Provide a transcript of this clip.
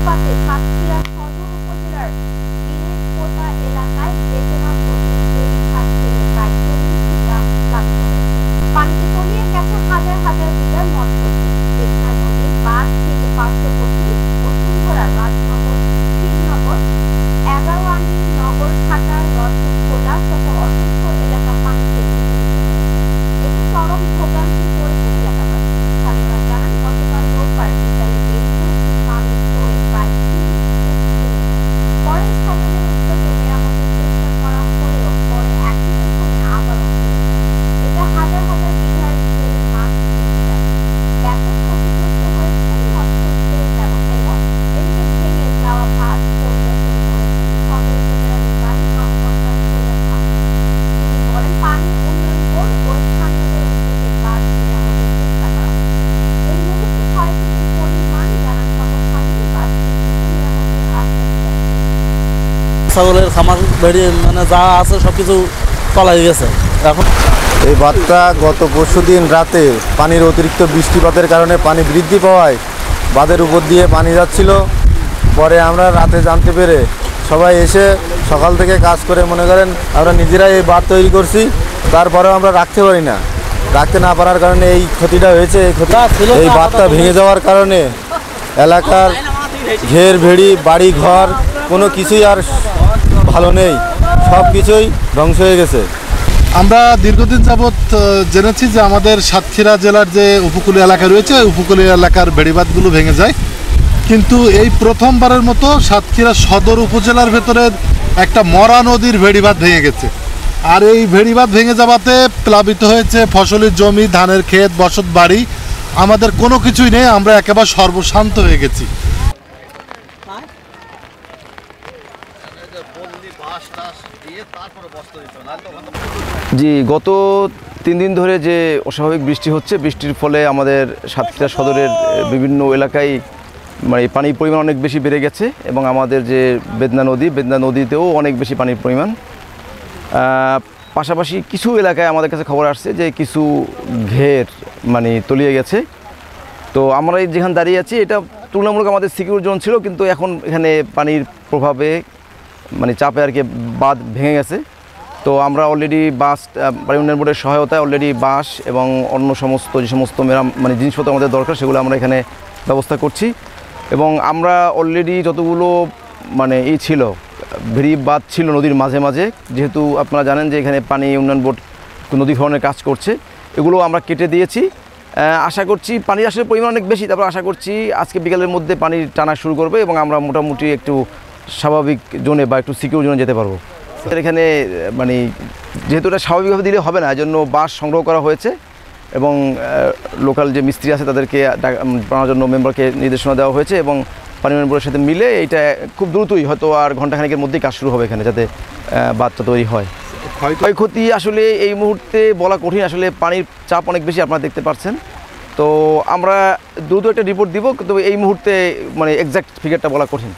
বৃষ্টিপাতে সাতক্ষীরা সদর উপজেলার বিরেজপোতা এলাকায় বেদনা নদীর ফেরিঘাট থেকে প্রায় 40টি গ্রাম প্লাবিত হয়েছে। পানিতে তলিয়ে গেছে হাজার হাজার বিঘা মৎস্যজমি। বেদনা নদীর বাঁধ থেকে পার্শ্ববর্তী বসুন্ধরা, রাজনগর, শ্রীনগর, 11 নগর ঘাটা, রথখোলা সহ অসংখ্য এলাকা পানিতে ডুবে গেছে। এতে চরম ভোগান্তি পড়েছে এলাকাবাসী। স্থানীয়রা জানান, গতকাল রোববার বিকালে বেদনা পানির তোড়ে প্রায় 30 ফুট ছেড়ে পরে স্থানীয়দের উদ্যোগে মেরামতের চেষ্টা করা হলেও পরে একই স্থানে আবারও এতে হাজার হাজার বিঘার ছেড়ে মাছ ভেঙে যাচ্ছে। ব্যাপক ক্ষতিগ্রস্ত হয়েছেন মৎস্য ব্যবসায়ীরা। এদিকে ভেঙে যাওয়া ভাত পরিদর্শন করেছেন সদর উপজেলা নির্বাহী কর্মকর্তা সৈয়দ আহমেদ। তিনি বলেন, পানি উন্নয়ন বোর্ড ও স্থানীয়দের উদ্যোগে বাঁধ মেরামতের চেষ্টা করা হচ্ছে। এই মুহূর্তে ক্ষয়ক্ষতির পরিমাণ জানার খবর থাকলে বাঁধ ঠিকমতো মেরামতের আশ্বাস দেন। ছাগলের খামার বেড়ে মানে যা আছে সব কিছু তলায় গেছে। এখন এই বাঁধটা গত পরশুদিন রাতে পানির অতিরিক্ত বৃষ্টিপাতের কারণে পানি বৃদ্ধি পাওয়ায় বাঁধের উপর দিয়ে পানি যাচ্ছিল। পরে আমরা রাতে জানতে পেরে সবাই এসে সকাল থেকে কাজ করে মনে করেন আমরা নিজেরাই এই বাঁধ তৈরি করছি। তারপরেও আমরা রাখতে না পারার কারণে এই ক্ষতিটা হয়েছে। এই বাঁধটা ভেঙে যাওয়ার কারণে এলাকার ঘের ভেড়ি বাড়ি ঘর কোনো কিছুই আর ভালো নেই, সব কিছুই ধ্বংস হয়ে গেছে। আমরা দীর্ঘদিন যাবৎ জেনেছি যে আমাদের সাতক্ষীরা জেলার যে উপকূলীয় এলাকা রয়েছে, উপকূলীয় এলাকার বেড়িবাঁধগুলো ভেঙে যায়, কিন্তু এই প্রথমবারের মতো সাতক্ষীরা সদর উপজেলার ভেতরের একটা মরা নদীর ভেড়িবাঁধ ভেঙে গেছে। আর এই ভেড়িবাঁধ ভেঙে যাওয়াতে প্লাবিত হয়েছে ফসলের জমি, ধানের ক্ষেত, বসত বাড়ি। আমাদের কোনো কিছুই নেই, আমরা একেবারে সর্বশান্ত হয়ে গেছি। জি, গত 3 দিন ধরে যে অস্বাভাবিক বৃষ্টি হচ্ছে, বৃষ্টির ফলে আমাদের সাতক্ষীরা সদরের বিভিন্ন এলাকায় মানে পানির পরিমাণ অনেক বেশি বেড়ে গেছে এবং আমাদের যে বেদনা নদীতেও অনেক বেশি পানির পরিমাণ। পাশাপাশি কিছু এলাকায় আমাদের কাছে খবর আসছে যে কিছু ঘের মানে তলিয়ে গেছে। তো আমরা যেখানে দাঁড়িয়ে আছি এটা তুলনামূলক আমাদের সিকিউর জোন ছিল, কিন্তু এখন এখানে পানির প্রভাবে মানে চাপে আর কি বাঁধ ভেঙে গেছে। তো আমরা অলরেডি পানি উন্নয়ন বোর্ডের সহায়তায় অলরেডি বাঁশ এবং অন্য যে সমস্ত মানে জিনিসপত্র আমাদের দরকার সেগুলো আমরা এখানে ব্যবস্থা করছি। এবং আমরা অলরেডি যতগুলো মানে ছিল ভেড়ি বাঁধ ছিল নদীর মাঝে মাঝে, যেহেতু আপনারা জানেন যে এখানে পানি উন্নয়ন বোর্ড নদী খননের কাজ করছে, এগুলো আমরা কেটে দিয়েছি। আশা করছি পানির আসলে পরিমাণ অনেক বেশি, তারপর আশা করছি আজকে বিকালের মধ্যে পানি টানা শুরু করবে এবং আমরা মোটামুটি একটু স্বাভাবিক জোনে বা একটু সিকিউর জোনে যেতে পারবো। এখানে মানে যেহেতু এটা স্বাভাবিকভাবে দিলে হবে না, এজন্য বাঁশ সংগ্রহ করা হয়েছে এবং লোকাল যে মিস্ত্রি আছে তাদেরকে বানানোর জন্য মেম্বারকে নির্দেশনা দেওয়া হয়েছে এবং পানি উন্নয়ন বোর্ডের সাথে মিলে এইটা খুব দ্রুতই হয়তো আর ঘণ্টাখানেকের মধ্যেই কাজ শুরু হবে এখানে, যাতে বাঁধটা তৈরি হয়। ক্ষয়ক্ষতি আসলে এই মুহূর্তে বলা কঠিন, আসলে পানির চাপ অনেক বেশি আপনারা দেখতে পাচ্ছেন। তো আমরা দ্রুত একটা রিপোর্ট দিব, কিন্তু এই মুহূর্তে মানে এক্সাক্ট ফিগারটা বলা কঠিন।